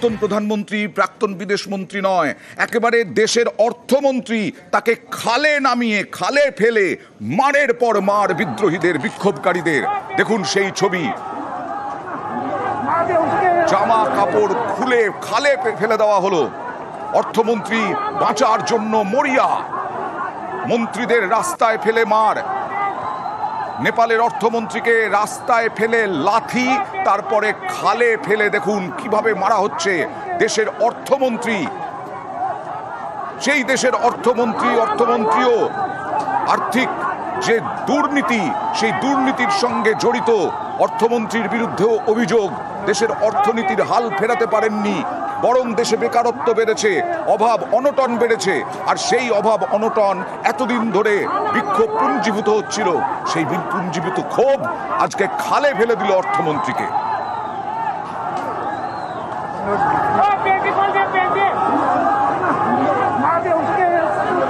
প্রাক্তন প্রধানমন্ত্রী, প্রাক্তন বিদেশ মন্ত্রী নয়, একেবারে দেশের অর্থমন্ত্রী, তাকে খালে নামিয়ে খালে ফেলে মারের পর মার বিদ্রোহীদের, বিক্ষোভকারীদের। দেখুন সেই ছবি, জামা কাপড় খুলে খালে ফেলে দেওয়া হলো। অর্থমন্ত্রী বাঁচার জন্য মরিয়া, মন্ত্রীদের রাস্তায় ফেলে মার। নেপালের অর্থমন্ত্রীকে রাস্তায় ফেলে লাথি, তারপরে খালে ফেলে দেখুন কিভাবে মারা হচ্ছে। দেশের অর্থমন্ত্রী, সেই দেশের অর্থমন্ত্রীও আর্থিক যে দুর্নীতি, সেই দুর্নীতির সঙ্গে জড়িত। অর্থমন্ত্রীর বিরুদ্ধেও অভিযোগ, দেশের অর্থনীতির হাল ফেরাতে পারেননি, বরং দেশে বেকারত্ব বেড়েছে, অভাব অনটন বেড়েছে। আর সেই অভাব অনটন এতদিন ধরে বিক্ষোভ পুঞ্জীভূত হচ্ছিল, সেই পুঞ্জীভূত ক্ষোভ আজকে খালে ফেলে দিল অর্থমন্ত্রীকে।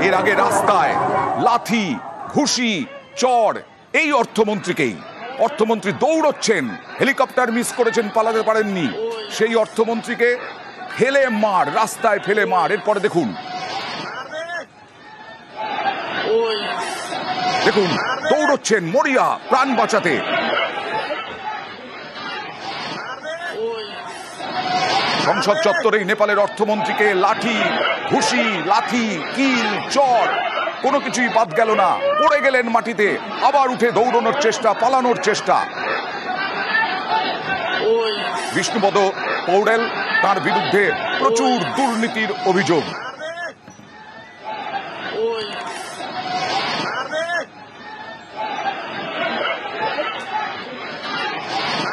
এর আগে রাস্তায় লাথি, ঘুষি, চড় এই অর্থমন্ত্রী দৌড়চ্ছেন, হেলিকপ্টার মিস করেছেন, পালাতে পারেননি। সেই অর্থমন্ত্রীকে ফেলে মার, রাস্তায় ফেলে মার। এরপরে দেখুন দৌড়চ্ছেন মরিয়া প্রাণ বাঁচাতে। সংসদ চত্বরেই নেপালের অর্থমন্ত্রীকে লাঠি, ঘুষি, লাথি, কিল, চড়, কোনো কিছুই বাদ গেল না। পড়ে গেলেন মাটিতে, আবার উঠে দৌড়ানোর চেষ্টা, পালানোর চেষ্টা। বিষ্ণুপদ পৌড়েল, তার বিরুদ্ধে প্রচুর দুর্নীতির অভিযোগ।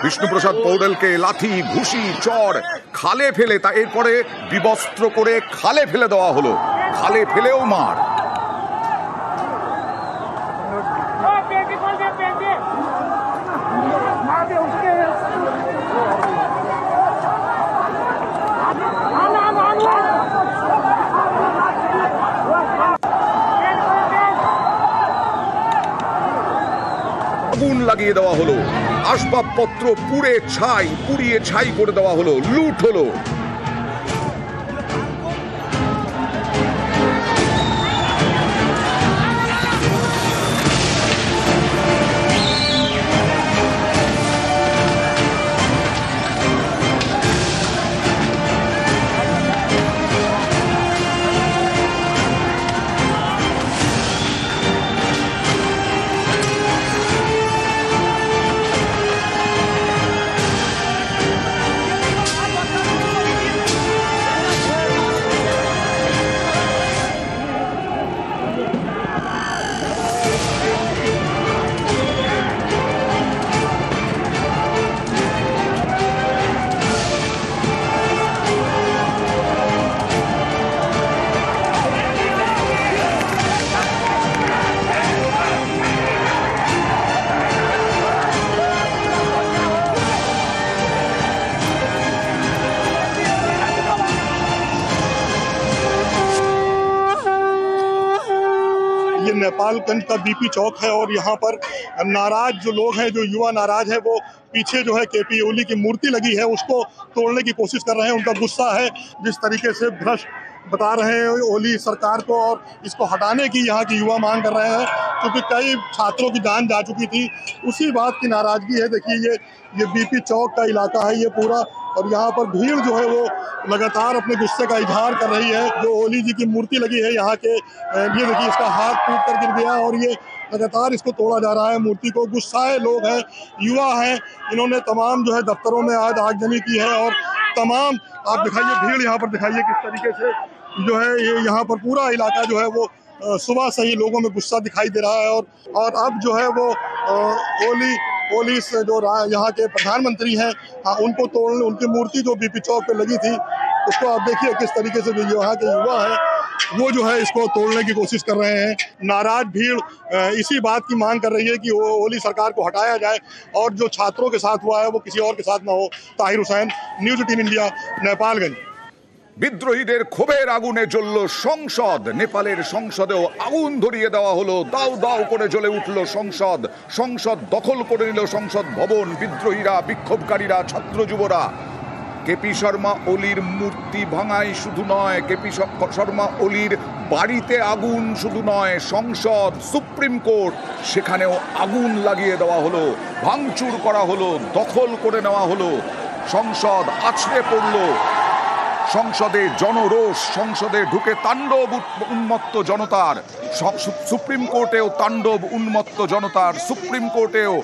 বিষ্ণুপ্রসাদ পৌড়েলকে লাথি, ঘুষি, চড়, খালে ফেলে, তা এরপরে বিবস্ত্র করে খালে ফেলে দেওয়া হলো। খালে ফেলেও মার। আগুন লাগিয়ে দেওয়া হলো, আসবাবপত্র পুড়িয়ে ছাই করে দেওয়া হলো, লুট হলো। ये नेपालगंज का बीपी चौक है और यहाँ पर नाराज जो लोग हैं, जो युवा नाराज है, वो पीछे जो है केपी ओली की मूर्ति लगी है उसको तोड़ने की कोशिश कर रहे हैं। उनका गुस्सा है जिस तरीके से भ्रष्ट बता रहे हैं ओली सरकार को, और इसको हटाने की यहाँ के युवा मांग कर रहे हैं, क्योंकि कई छात्रों की जान जा चुकी थी। उसी बात की नाराजगी है। देखिए ये बीपी चौक का इलाका है ये पूरा, और यहाँ पर भीड़ जो है वो लगातार अपने गुस्से का इजहार कर रही है। जो ओली जी की मूर्ति लगी है यहाँ के, ये देखिए इसका हाथ टूट कर गिर गया और ये लगातार इसको तोड़ा जा रहा है मूर्ति को। गुस्साए लोग हैं, युवा हैं, इन्होंने तमाम जो है दफ्तरों में आज आगजनी की है, और तमाम आप दिखाइए भीड़ यहाँ पर दिखाइए किस तरीके से जो है ये यहाँ पर पूरा इलाका जो है वो सुबह से ही लोगों में गुस्सा दिखाई दे रहा है। और अब जो है वो ओली से जो यहाँ के प्रधानमंत्री हैं, हाँ, उनको तोड़ने, उनकी मूर्ति जो बीपी चौक पे लगी थी उसको आप देखिए किस तरीके से जो यहाँ के युवा हैं वो जो है इसको तोड़ने की कोशिश कर रहे हैं। नाराज भीड़ इसी बात की मांग कर रही है कि ओली सरकार को हटाया जाए और जो छात्रों के साथ हुआ है वो किसी और के साथ ना हो। Tahir Hussain, news 18 India, Nepalgunj. বিদ্রোহীদের ক্ষোভের আগুনে জ্বলল সংসদ। নেপালের সংসদেও আগুন ধরিয়ে দেওয়া হলো, দাউ দাউ করে জ্বলে উঠল সংসদ দখল করে নিল সংসদ ভবন। বিদ্রোহীরা, বিক্ষোভকারীরা, ছাত্র যুবরা কেপি শর্মা ওলির মূর্তি ভাঙাই শুধু নয়, কেপি শর্মা ওলির বাড়িতে আগুন শুধু নয়, সংসদ, সুপ্রিম কোর্ট, সেখানেও আগুন লাগিয়ে দেওয়া হলো, ভাঙচুর করা হলো, দখল করে নেওয়া হলো, সংসদ আছড়ে পড়ল, সংসদে জনরোষ, সংসদে ঢুকে তাণ্ডব উন্মত্ত জনতার, সুপ্রিম কোর্টেও তাণ্ডব উন্মত্ত জনতার, সুপ্রিম কোর্টেও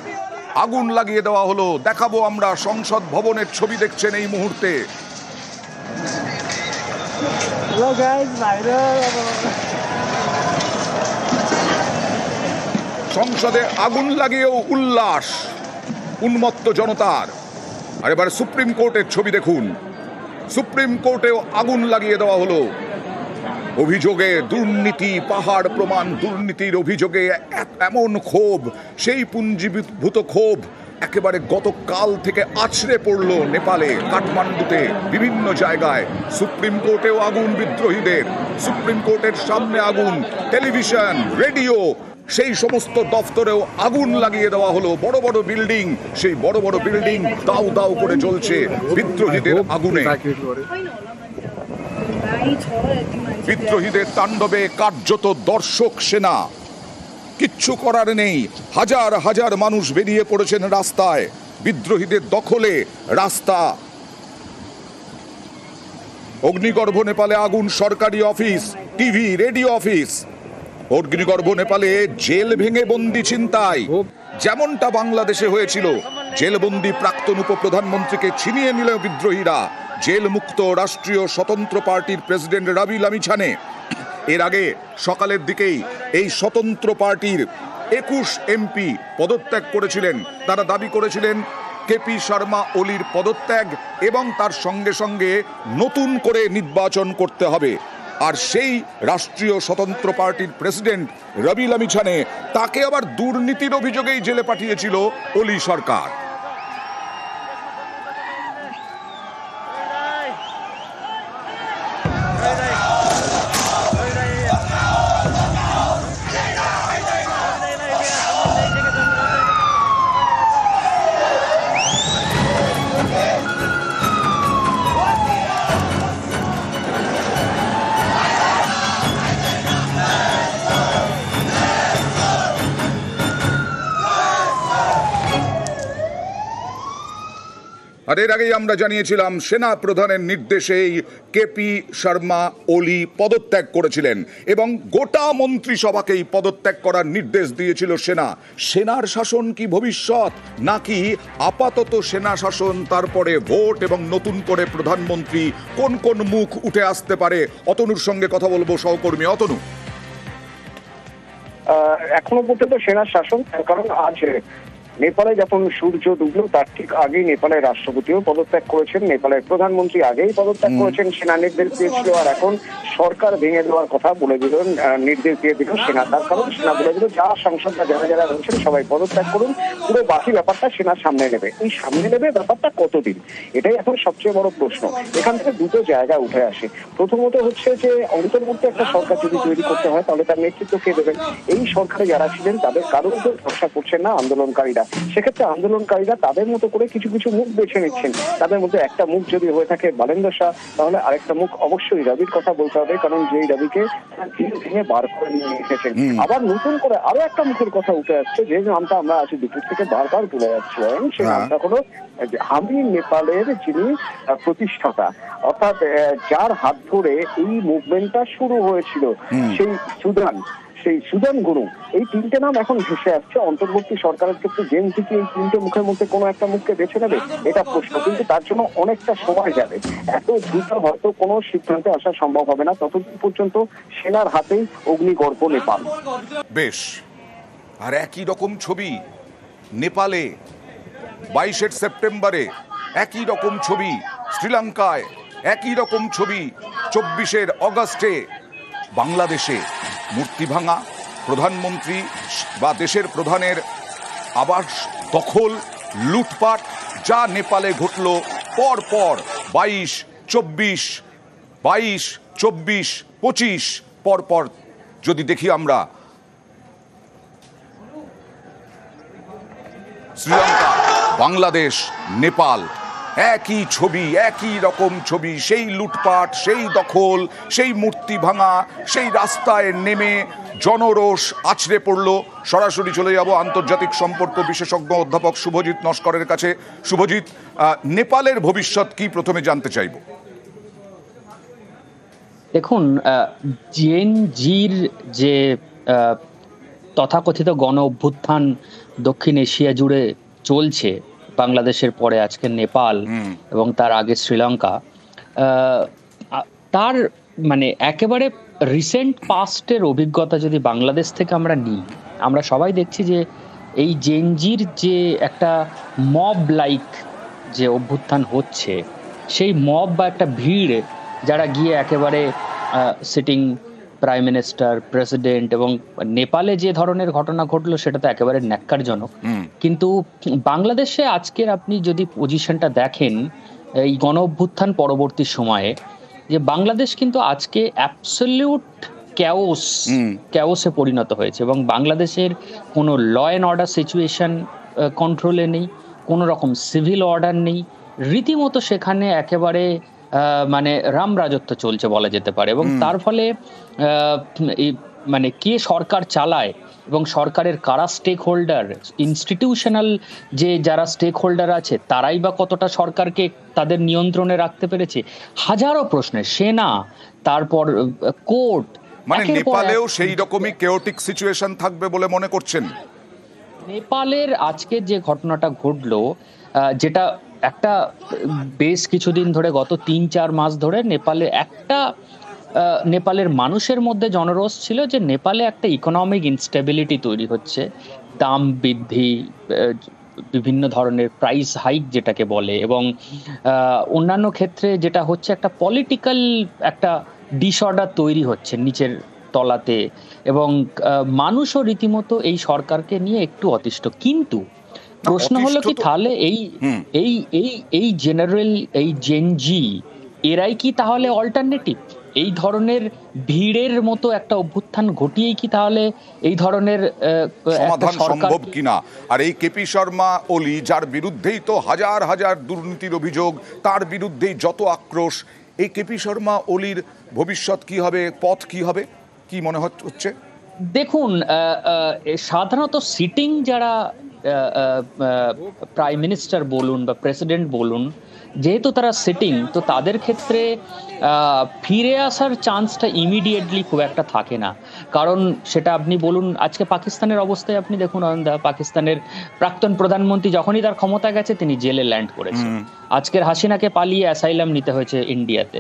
আগুন লাগিয়ে দেওয়া হলো। দেখাবো আমরা সংসদ ভবনের ছবি, দেখছেন এই মুহূর্তে। সংসদে আগুন লাগিয়েও উল্লাস উন্মত্ত জনতার। আর এবার সুপ্রিম কোর্টের ছবি দেখুন, সুপ্রিম কোর্টেও আগুন লাগিয়ে দেওয়া হলো। অভিযোগে দুর্নীতি, পাহাড় প্রমাণ, দুর্নীতির অভিযোগে এমন ক্ষোভ, সেই পুঞ্জীভূত ক্ষোভ একেবারে গতকাল থেকে আছড়ে পড়ল নেপালে, কাঠমান্ডুতে, বিভিন্ন জায়গায়। সুপ্রিম কোর্টেও আগুন বিদ্রোহীদের, সুপ্রিম কোর্টের সামনে আগুন, টেলিভিশন, রেডিও, সেই সমস্ত দফতরেও আগুন লাগিয়ে দেওয়া হলো। বড় বড় বিল্ডিং, সেই বড় বড় বিল্ডিং দাউ দাউ করে জ্বলছে বিদ্রোহীদের আগুনে। বিদ্রোহীদের তাণ্ডবে কার্যত দর্শক সেনা, কিচ্ছু করার নেই। হাজার হাজার মানুষ বেরিয়ে পড়েছেন রাস্তায়, বিদ্রোহীদের দখলে রাস্তা। অগ্নিগর্ভ নেপালে আগুন সরকারি অফিস, টিভি, রেডিও অফিস। অগ্নিগর্ভ নেপালে জেল ভেঙে বন্দি ছিনতাই, যেমনটা বাংলাদেশে হয়েছিল। জেলবন্দি প্রাক্তন উপপ্রধানমন্ত্রীকে ছিনিয়ে নিল বিদ্রোহীরা। জেল মুক্ত রাষ্ট্রীয় স্বতন্ত্র পার্টির প্রেসিডেন্ট রবি লামিছানে। এর আগে সকালের দিকেই এই স্বতন্ত্র পার্টির 21 এমপি পদত্যাগ করেছিলেন। তারা দাবি করেছিলেন কেপি শর্মা ওলির পদত্যাগ এবং তার সঙ্গে সঙ্গে নতুন করে নির্বাচন করতে হবে। আর সেই রাষ্ট্রীয় স্বতন্ত্র পার্টির প্রেসিডেন্ট রবি লামিছানে, তাকে আবার দুর্নীতির অভিযোগেই জেলে পাঠিয়েছিল ওলি সরকার। আর এর আগেই আমরা জানিয়েছিলাম সেনা প্রধানের নির্দেশেই কেপি শর্মা ওলি পদত্যাগ করেছিলেন এবং গোটা মন্ত্রিসভাকেই পদত্যাগ করার নির্দেশ দিয়েছিল সেনা। সেনার শাসন কি ভবিষ্যৎ, নাকি আপাতত সেনা শাসন, তারপরে ভোট এবং নতুন করে প্রধানমন্ত্রী, কোন কোন মুখ উঠে আসতে পারে? অতনুর সঙ্গে কথা বলবো, সহকর্মী অতনু। এখনো পর্যন্ত সেনা শাসন, কারণ আজ নেপালে যখন সূর্য ডুবলো তার ঠিক আগেই নেপালের রাষ্ট্রপতিও পদত্যাগ করেছেন, নেপালের প্রধানমন্ত্রী আগেই পদত্যাগ করেছেন, সেনা নির্দেশ দিয়েছিল। আর এখন সরকার ভেঙে দেওয়ার কথা বলে দিল, নির্দেশ দিয়ে দিল সেনা। তার কারণ সেনা বলে দিল যা সংসদরা যারা যারা রয়েছেন সবাই পদত্যাগ করুন, পুরো বাকি ব্যাপারটা সেনা সামনে নেবে। এই সামনে নেবে ব্যাপারটা কতদিন, এটাই এখন সবচেয়ে বড় প্রশ্ন। এখান থেকে দুটো জায়গা উঠে আসে। প্রথমত হচ্ছে যে অন্তর্বর্তী একটা সরকার যদি তৈরি করতে হয় তাহলে তার নেতৃত্ব কে দেবেন? এই সরকারে যারা ছিলেন তাদের কারোর উপর ভরসা করছেন না আন্দোলনকারীরা। সেক্ষেত্রে আন্দোলনকারীরা তাদের মতো করে কিছু কিছু মুখ বেছে নিচ্ছেন। তাদের মধ্যে একটা মুখ যদি হয়ে থাকে বালেন্দ্র শাহ, তাহলে আরেকটা মুখ অবশ্যই রবির কথা বলতে হবে, কারণ যেই রবিকে ভেঙে বার করে নিয়ে এসেছেন। আবার নতুন করে আরো একটা মুখের কথা উঠে আসছে, যে নামটা আমরা আজ দুপুর থেকে বারবার তুলে যাচ্ছি, সেই নামটা হলো হামি নেপালের যিনি প্রতিষ্ঠাতা, অর্থাৎ যার হাত ধরে এই মুভমেন্টটা শুরু হয়েছিল, সেই সুদান গুরু। এই তিনটে নাম এখন ভেসে আসছে। অন্তর্বর্তী সরকারের ক্ষেত্রে জেন থেকে এই তিনটে মুখের মধ্যে কোনো একটা মুখকে বেছে নেবে, এটা প্রশ্ন। কিন্তু তার জন্য অনেকটা সময় যাবে। এত দ্রুত হয়তো কোনো সিদ্ধান্তে আসা সম্ভব হবে না। ততদিন পর্যন্ত সেনার হাতেই অগ্নিগর্ভ নেপাল। বেশ, আর একই রকম ছবি নেপালে 22 সেপ্টেম্বরে, একই রকম ছবি শ্রীলঙ্কায়, একই রকম ছবি 24 অগস্টে বাংলাদেশে। মূর্তি ভাঙা, প্রধানমন্ত্রী বা দেশের প্রধানের আবাস দখল, লুটপাট, যা নেপালে ঘটল পর পর 22, 24, 22, 24, 25 পর পর যদি দেখি আমরা, শ্রীলঙ্কা, বাংলাদেশ, নেপাল, একই ছবি, একই রকম ছবি, সেই লুটপাট, সেই দখল, সেই মূর্তি ভাঙা, সেই রাস্তায় নেমে জনরোষ আছড়ে পড়ল। সরাসরি চলে যাব আন্তর্জাতিক সম্পর্ক বিশেষজ্ঞ অধ্যাপক শুভজিৎ নস্করের কাছে। শুভজিৎ, নেপালের ভবিষ্যৎ কি প্রথমে জানতে চাইব। দেখুন, জেন জির যে তথাকথিত গণ অভ্যুত্থান দক্ষিণ এশিয়া জুড়ে চলছে, বাংলাদেশের পরে আজকে নেপাল এবং তার আগে শ্রীলঙ্কা, তার মানে একেবারে রিসেন্ট পাস্টের অভিজ্ঞতা যদি বাংলাদেশ থেকে আমরা নিই, আমরা সবাই দেখছি যে এই জেনজির যে একটা মব লাইক যে অভ্যুত্থান হচ্ছে, সেই মব বা একটা ভিড় যারা গিয়ে একেবারে সিটিং প্রাইম মিনিস্টার, প্রেসিডেন্ট, এবং নেপালে যে ধরনের ঘটনা ঘটলো সেটা তো একেবারে ন্যাক্কারজনক। কিন্তু বাংলাদেশে আজকের আপনি যদি পজিশনটা দেখেন এই গণ অভ্যুত্থান পরবর্তী সময়ে, যে বাংলাদেশ কিন্তু আজকে অ্যাবসলিউট ক্যাওসে পরিণত হয়েছে এবং বাংলাদেশের কোনো ল অ্যান্ড অর্ডার সিচুয়েশন কন্ট্রোলে নেই, কোনো রকম সিভিল অর্ডার নেই, রীতিমতো সেখানে একেবারে মানে রাম রাজত্ব চলছে বলা যেতে পারে। এবং তার ফলে মানে কে সরকার চালায় এবং সরকারের কারা স্টেক হোল্ডার, ইনস্টিটিউশনাল যে যারা স্টেক হোল্ডার আছে তারাই বা কতটা সরকারকে তাদের নিয়ন্ত্রণে রাখতে পেরেছে, হাজারো প্রশ্নের, সেনা, তারপর কোর্ট। মানে নেপালেও সেই রকমই কেওটিক সিচুয়েশন থাকবে বলে মনে করছেন? নেপালের আজকে যে ঘটনাটা ঘটলো, যেটা একটা বেশ কিছুদিন ধরে, গত 3-4 মাস ধরে নেপালের মানুষের মধ্যে জনরোষ ছিল যে নেপালে একটা ইকোনমিক ইনস্টেবিলিটি তৈরি হচ্ছে, দাম বৃদ্ধি, বিভিন্ন ধরনের প্রাইস হাইক যেটাকে বলে, এবং অন্যান্য ক্ষেত্রে যেটা হচ্ছে একটা পলিটিক্যাল একটা ডিসঅর্ডার তৈরি হচ্ছে নিচের তলাতে, এবং মানুষও রীতিমতো এই সরকারকে নিয়ে একটু অতিষ্ঠ। কিন্তু প্রশ্ন হলো কি, তাহলে এই জেনারেল, এই জেনজি, এরাই কি তাহলে অল্টারনেটিভ? এই ধরনের ভিড়ের মতো একটা অভ্যুত্থান ঘটিয়েই কি তাহলে এই ধরনের সমাধান সম্ভব কিনা? আর এই কেপি শর্মা ওলি, যার বিরুদ্ধেই তো হাজার হাজার দুর্নীতির অভিযোগ, তার বিরুদ্ধেই যত আক্রোশ, এই কেপি শর্মা ওলির ভবিষ্যৎ কি হবে, পথ কি হবে, কি মনে হচ্ছে? দেখুন, সাধারণত সিটিং যারা প্রাইম মিনিস্টার বলুন বা প্রেসিডেন্ট বলুন, যেহেতু তারা সিটিং, তো তাদের ক্ষেত্রে ফিরে আসার চান্সটা ইমিডিয়েটলি খুব একটা থাকে না। কারণ সেটা আপনি বলুন, আজকে পাকিস্তানের অবস্থায় আপনি দেখুন, পাকিস্তানের প্রাক্তন প্রধানমন্ত্রী যখনই তার ক্ষমতা গেছে তিনি জেলে ল্যান্ড করেছেন। আজকের হাসিনাকে পালিয়ে অ্যাসাইলাম নিতে হয়েছে ইন্ডিয়াতে।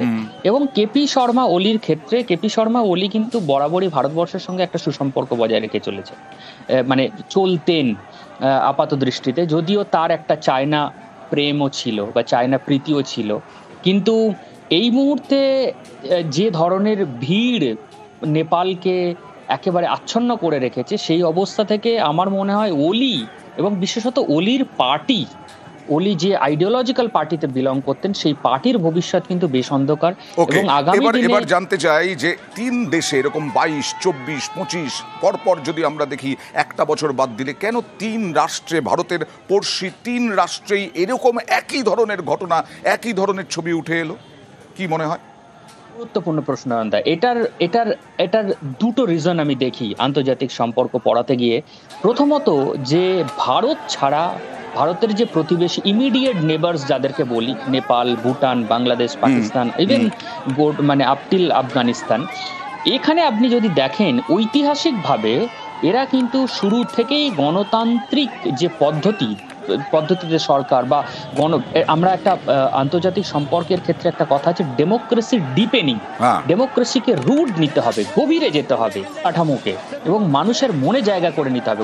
এবং কেপি শর্মা ওলির ক্ষেত্রে, কেপি শর্মা ওলি কিন্তু বরাবরই ভারতবর্ষের সঙ্গে একটা সুসম্পর্ক বজায় রেখে চলেছে, মানে চলতেন আপাত দৃষ্টিতে, যদিও তার একটা চায়না প্রেমও ছিল বা চায়না প্রীতিও ছিল। কিন্তু এই মুহূর্তে যে ধরনের ভিড় নেপালকে একেবারে আচ্ছন্ন করে রেখেছে, সেই অবস্থা থেকে আমার মনে হয় ওলি এবং বিশেষত ওলির পার্টি, ওলি যে আইডিওলজিক্যাল পার্টিতে বিলং করতেন, সেই পার্টির ভবিষ্যৎ কিন্তু বেশ অন্ধকার। এবং আগামী দিনে এবার জানতে চাই যে 3 দেশে এরকম 22, 24, 25 পরপর যদি আমরা দেখি, একটা বছর বাদ দিলে, কেন 3 রাষ্ট্রে, ভারতের পড়শি 3 রাষ্ট্রেই এরকম একই ধরনের ঘটনা, একই ধরনের ছবি উঠে এলো? কি মনে হয়? গুরুত্বপূর্ণ প্রশ্ন আনন্দা। এটার দুটো রিজন আমি দেখি আন্তর্জাতিক সম্পর্ক পড়াতে গিয়ে। প্রথমত, যে ভারত ছাড়া ভারতের যে প্রতিবেশী ইমিডিয়েট নেবার্স যাদেরকে বলি, নেপাল, ভুটান, বাংলাদেশ, পাকিস্তান, ইভেন মানে আপটিল আফগানিস্তান, এখানে আপনি যদি দেখেন ঐতিহাসিকভাবে এরা কিন্তু শুরু থেকেই গণতান্ত্রিক যে পদ্ধতিতে সরকার বা আমরা একটা আন্তর্জাতিক সম্পর্কের ক্ষেত্রে একটা কথা আছে, ডেমোক্রেসি ডিপেনিং, ডেমোক্রেসিকে রুট নিতে হবে, গভীরে যেতে হবে কাঠামোকে, এবং মানুষের মনে জায়গা করে নিতে হবে।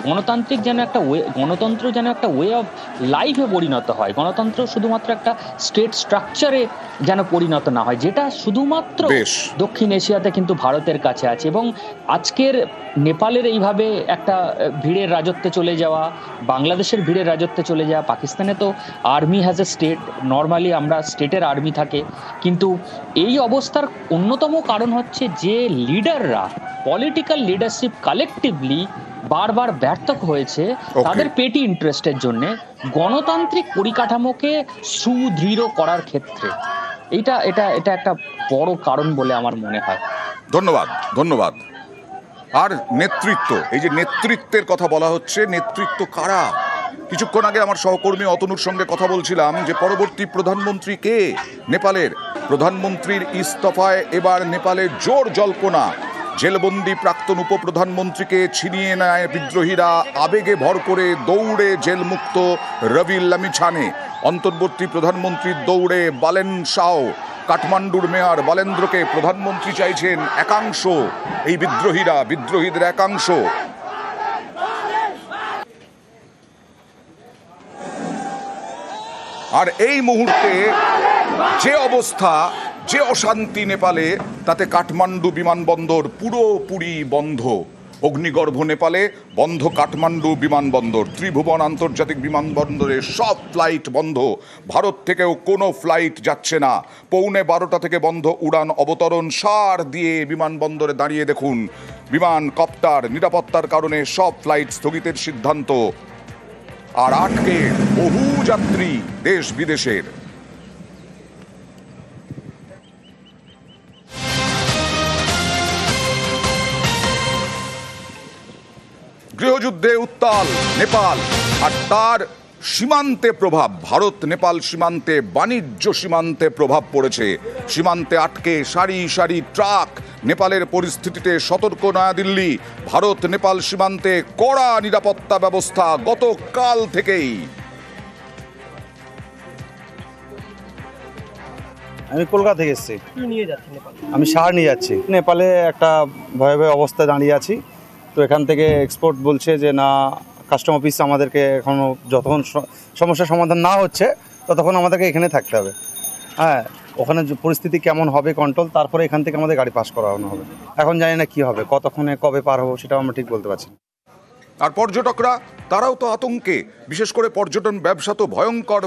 গণতন্ত্র যেন একটা ওয়ে অফ লাইফে পরিণত হয়। গণতন্ত্র শুধুমাত্র একটা স্টেট স্ট্রাকচারে যেন পরিণত না হয়, যেটা শুধুমাত্র দক্ষিণ এশিয়াতে কিন্তু ভারতের কাছে আছে। এবং আজকের নেপালের এইভাবে একটা ভিড়ের রাজত্বে চলে যাওয়া, বাংলাদেশের ভিড়ের রাজত্বে চলে যায়। পাকিস্তানে তো army has a state, normally আমরা স্টেটের আর্মি থাকে, কিন্তু এই অবস্থার অন্যতম কারণ হচ্ছে যে লিডাররা, পলিটিক্যাল লিডারশিপ কালেকটিভলি বারবার ব্যর্থ হয়েছে তাদের পেটি ইন্টারেস্টের জন্য গণতান্ত্রিক পরিকাঠামোকে সুদৃঢ় করার ক্ষেত্রে। এটা এটা এটা একটা বড় কারণ বলে আমার মনে হয়। ধন্যবাদ, ধন্যবাদ। আর নেতৃত্ব, এই যে নেতৃত্বের কথা বলা হচ্ছে, নেতৃত্ব কারা? কিছুক্ষণ আগে আমার সহকর্মী অতনুর সঙ্গে কথা বলছিলাম যে পরবর্তী প্রধানমন্ত্রী কে নেপালের। প্রধানমন্ত্রীর ইস্তফায় এবার নেপালে জোর জল্পনা। জেলবন্দি প্রাক্তন উপপ্রধানমন্ত্রীকে ছিনিয়ে নেয় বিদ্রোহীরা, আবেগে ভর করে দৌড়ে জেলমুক্ত রবি লামিছানে। অন্তর্বর্তী প্রধানমন্ত্রীর দৌড়ে বালেন শাও। কাঠমান্ডুর মেয়র বালেন্দ্রকে প্রধানমন্ত্রী চাইছেন একাংশ, এই বিদ্রোহীদের একাংশ। আর এই মুহূর্তে যে অবস্থা, যে অশান্তি নেপালে, তাতে কাঠমান্ডু বিমানবন্দর পুরোপুরি বন্ধ। অগ্নিগর্ভ নেপালে, বন্ধ কাঠমান্ডু বিমানবন্দর। ত্রিভুবন আন্তর্জাতিক বিমানবন্দরে সব ফ্লাইট বন্ধ। ভারত থেকেও কোনো ফ্লাইট যাচ্ছে না। 11:15 থেকে বন্ধ উড়ান অবতরণ। সার দিয়ে বিমানবন্দরে দাঁড়িয়ে দেখুন বিমান, কপ্টার। নিরাপত্তার কারণে সব ফ্লাইট স্থগিতের সিদ্ধান্ত। আর আটকে বহু যাত্রী দেশ বিদেশের। গৃহযুদ্ধে উত্তাল নেপাল, আর তার সীমান্তে প্রভাব। ভারত নেপাল সীমান্তে, বাণিজ্য সীমান্তে প্রভাব পড়েছে। সীমান্তে আটকে সারি সারি ট্রাক। নেপালের পরিস্থিতিতে সতর্ক নয়াদিল্লি। ভারত নেপাল সীমান্তে কড়া নিরাপত্তা ব্যবস্থা গতকাল থেকেই। আমি কলকাতা থেকে এসেছি। আমি সার নিয়ে যাচ্ছি। নেপালে একটা ভয়াবহ অবস্থায় দাঁড়িয়ে আছি। তো এখান থেকে এক্সপোর্ট বলছে যে না, কাস্টম অফিস আমাদেরকে এখনও যতক্ষণ সমস্যার সমাধান না হচ্ছে ততক্ষণ আমাদেরকে এখানে থাকতে হবে। হ্যাঁ, ওখানে পরিস্থিতি কেমন হবে কন্ট্রোল, তারপরে এখান থেকে আমাদের গাড়ি পাস করানো হবে। এখন জানি না কি হবে, কতক্ষণে কবে পার হবো সেটাও আমরা ঠিক বলতে পারছি না। আর পর্যটকরা, তারাও তো আতঙ্কে। বিশেষ করে পর্যটন ব্যবসা তো ভয়ঙ্কর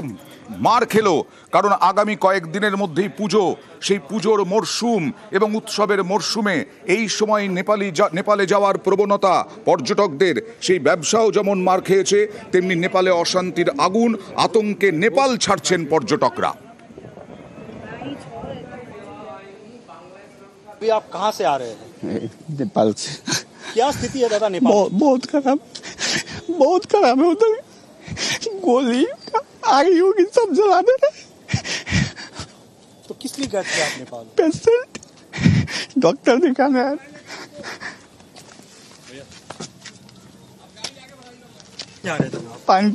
মার খেলো, কারণ আগামী কয়েকদিনের মধ্যেই পুজো। সেই পুজোর মরশুম এবং উৎসবের মরশুমে এই সময় নেপালে যাওয়ার প্রবণতা পর্যটকদের, সেই ব্যবসাও যেমন মার খেয়েছে, তেমনি নেপালে অশান্তির আগুন। আতঙ্কে নেপাল ছাড়ছেন পর্যটকরা। आप कहाँ से आ रहे हैं? नेपाल से। क्या स्थिति है दादा नेपाल? बहुत खराब है उधर। गोली आगी होगी, सब जला दे रहे। तो किस लिए गए थे आप नेपाल? पेशेंट, डॉक्टर दिखाने आए। जा रहे थे आप? पानी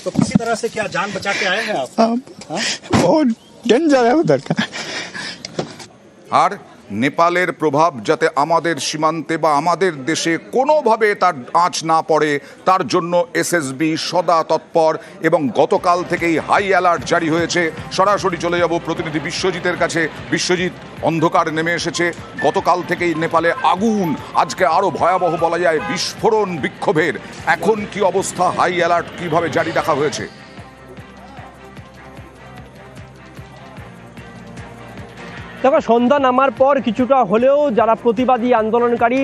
तो किसी तरह से क्या जान बचा के आए हैं आप? बहुत डेंजर है उधर का। আর নেপালের প্রভাব যাতে আমাদের সীমান্তে বা আমাদের দেশে কোনোভাবে তার আঁচ না পড়ে, তার জন্য এসএসবি সদা তৎপর। এবং গতকাল থেকেই হাই অ্যালার্ট জারি হয়েছে। সরাসরি চলে যাব প্রতিনিধি বিশ্বজিতের কাছে। বিশ্বজিৎ, অন্ধকার নেমে এসেছে। গতকাল থেকেই নেপালে আগুন, আজকে আরও ভয়াবহ বলা যায় বিস্ফোরণ বিক্ষোভের। এখন কি অবস্থা? হাই অ্যালার্ট কিভাবে জারি রাখা হয়েছে? দেখো, সন্ধ্যা নামার পর কিছুটা হলেও যারা প্রতিবাদী আন্দোলনকারী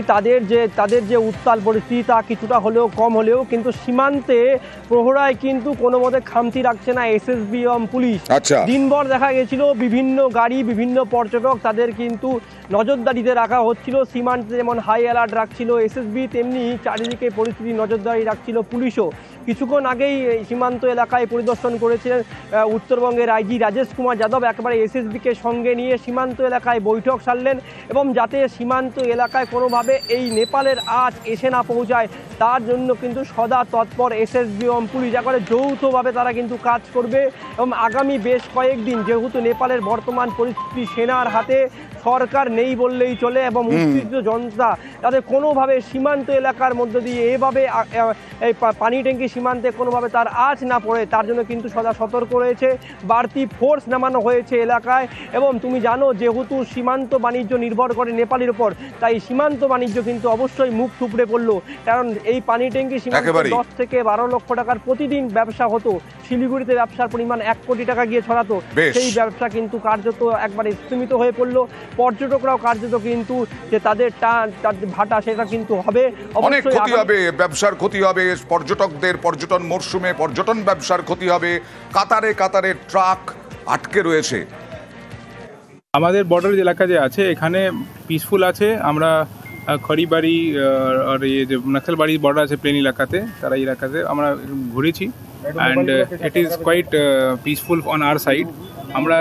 তাদের যে উত্তাল পরিস্থিতি তা কিছুটা হলেও কম হলেও কিন্তু সীমান্তে প্রহরায় কিন্তু কোনো মতে খামতি রাখছে না এসএসবি এবং পুলিশ। দিনভর দেখা গেছিল বিভিন্ন গাড়ি, বিভিন্ন পর্যটক, তাদের কিন্তু নজরদারিতে রাখা হচ্ছিল। সীমান্তে যেমন হাই অ্যালার্ট রাখছিল এসএসবি, তেমনি চারিদিকে পরিস্থিতি নজরদারি রাখছিল পুলিশও। কিছুক্ষণ আগেই সীমান্ত এলাকায় পরিদর্শন করেছিলেন উত্তরবঙ্গের আইজি রাজেশ কুমার যাদব। একেবারে এসএসবিকে সঙ্গে নিয়ে সীমান্ত এলাকায় বৈঠক সারলেন এবং যাতে সীমান্ত এলাকায় কোনোভাবে এই নেপালের আঁচ এসে না পৌঁছায় তার জন্য কিন্তু সদা তৎপর এসএসবি এবং পুলিশ। একবারে যৌথভাবে তারা কিন্তু কাজ করবে এবং আগামী বেশ কয়েকদিন, যেহেতু নেপালের বর্তমান পরিস্থিতি সেনার হাতে, সরকার নেই বললেই চলে এবং উত্তেজিত জনতা যাতে কোনোভাবে সীমান্ত এলাকার মধ্যে দিয়ে এভাবে এই পানি ট্যাঙ্কি সীমান্তে কোনোভাবে তার আঁচ না পড়ে তার জন্য কিন্তু সদা সতর্ক রয়েছে, বাড়তি ফোর্স নামানো হয়েছে এলাকায়। এবং তুমি জানো যেহেতু সীমান্ত বাণিজ্য নির্ভর করে নেপালের উপর, তাই সীমান্ত বাণিজ্য কিন্তু অবশ্যই মুখ থুবড়ে পড়লো। কারণ এই পানি ট্যাঙ্কি সীমান্তে 10 থেকে 12 লক্ষ টাকার প্রতিদিন ব্যবসা হতো, শিলিগুড়িতে ব্যবসার পরিমাণ 1 কোটি টাকা গিয়ে ছড়াতো, সেই ব্যবসা কিন্তু কার্যত একবারে স্থিমিত হয়ে পড়লো। পর্যটকরাও কার্যত কিন্তু যে তাদের ভাটা সেটা কিন্তু হবে, অনেক ক্ষতি হবে, ব্যবসার ক্ষতি হবে, পর্যটকদের পর্যটন মরশুমে পর্যটন ব্যবসার ক্ষতি হবে। কাতারে কাতারে ট্রাক আটকে রয়েছে। আমাদের বর্ডার এলাকা যে আছে এখানে পিসফুল আছে। আমরা খড়িবাড়ি আর এই যে নকশালবাড়ি বর্ডার আছে প্লেন এলাকাতে, তারা এলাকাতে আমরা ঘুরেছি and it is quite peaceful on our side. আমরা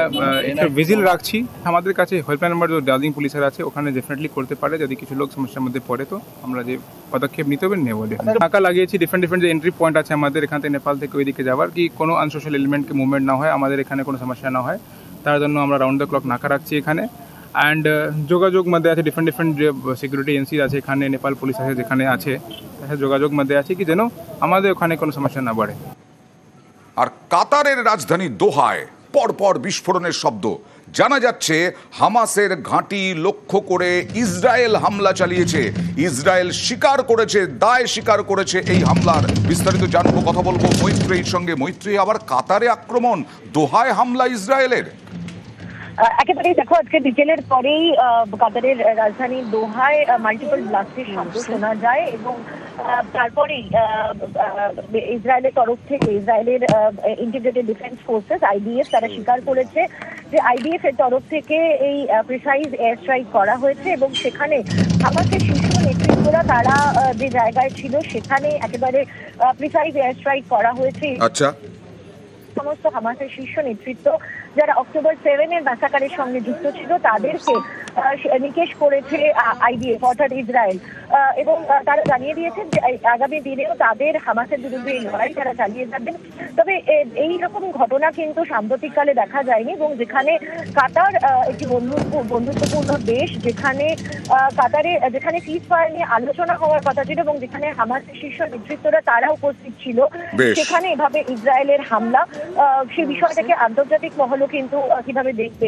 একটা ভিজিল রাখছি, আমাদের কাছে হেল্পলাইন নাম্বার যে দার্জিলিং পুলিশের আছে ওখানে ডেফিনেটলি করতে পারে যদি কিছু লোক সমস্যার মধ্যে পড়ে, তো আমরা যে পদক্ষেপ নিতে হবে নেব। নাকা লাগিয়েছি ডিফারেন্ট যে এন্ট্রি পয়েন্ট আছে আমাদের এখান থেকে নেপাল থেকে ওইদিকে যাওয়ার, কি কোনো আনসোশাল এলিমেন্টকে মুভমেন্ট না হয়, আমাদের এখানে কোনো সমস্যা না হয়, তার জন্য আমরা রাউন্ড দ্য ক্লক নাকা রাখছি এখানে। অ্যান্ড যোগাযোগ মধ্যে আছে ডিফারেন্ট যে সিকিউরিটি এজেন্সি আছে এখানে, নেপাল পুলিশ আছে যেখানে আছে, যোগাযোগ মধ্যে আছে কি যেন আমাদের ওখানে কোনো সমস্যা না বাড়ে। আর কাতারের রাজধানী দোহায় পরপর বিস্ফোরণের শব্দ। জানা যাচ্ছে হামাসের ঘাঁটি লক্ষ্য করে ইসরায়েল হামলা চালিয়েছে। ইসরায়েল স্বীকার করেছে, দায় স্বীকার করেছে এই হামলার। বিস্তারিত জানবো, কথা বলবো মৈত্রীর সঙ্গে। মৈত্রী, আবার কাতারে আক্রমণ, দোহায় হামলা ইসরায়েলের। একেবারে দেখো, আজকে বিকেলের পরেই কাতারের রাজধানী দোহায় মাল্টিপল ব্লাস্টের শব্দ শোনা যায় এবং তারপরেই ইসরায়েলের তরফ থেকে, ইসরায়েলের ইন্টিগ্রেটেড ডিফেন্স ফোর্সেস আইডিএফ, তারা স্বীকার করেছে যে আইডিএফ এর তরফ থেকে এই প্রিসাইজ এয়ার স্ট্রাইক করা হয়েছে এবং সেখানে হামাসের শীর্ষ নেতৃত্বরা তারা যে জায়গায় ছিল সেখানে একেবারে প্রিসাইজ এয়ার স্ট্রাইক করা হয়েছে। আচ্ছা, সমস্ত হামাসের শীর্ষ নেতৃত্ব যারা অক্টোবর 7 এর ম্যাসাকারের সঙ্গে যুক্ত ছিল তাদেরকে নিকেশ করেছে আইডিএফ অর্থাৎ ইসরায়েল, এবং তারা জানিয়ে দিয়েছেন যে আগামী দিনেও তাদের হামাসের বিরুদ্ধে এই লড়াই তারা চালিয়ে যাবেন। তবে এই রকম ঘটনা কিন্তু সাম্প্রতিককালে দেখা যায়নি এবং যেখানে কাতার একটি বন্ধুত্বপূর্ণ দেশ, যেখানে সিজ ফায়ার নিয়ে আলোচনা হওয়ার কথা ছিল এবং যেখানে হামাসের শীর্ষ নেতৃত্বরা তারা উপস্থিত ছিল, সেখানে এভাবে ইসরায়েলের হামলা, সেই বিষয়টাকে আন্তর্জাতিক মহলও কিন্তু কিভাবে দেখবে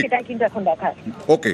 সেটাই কিন্তু এখন দেখার। ওকে।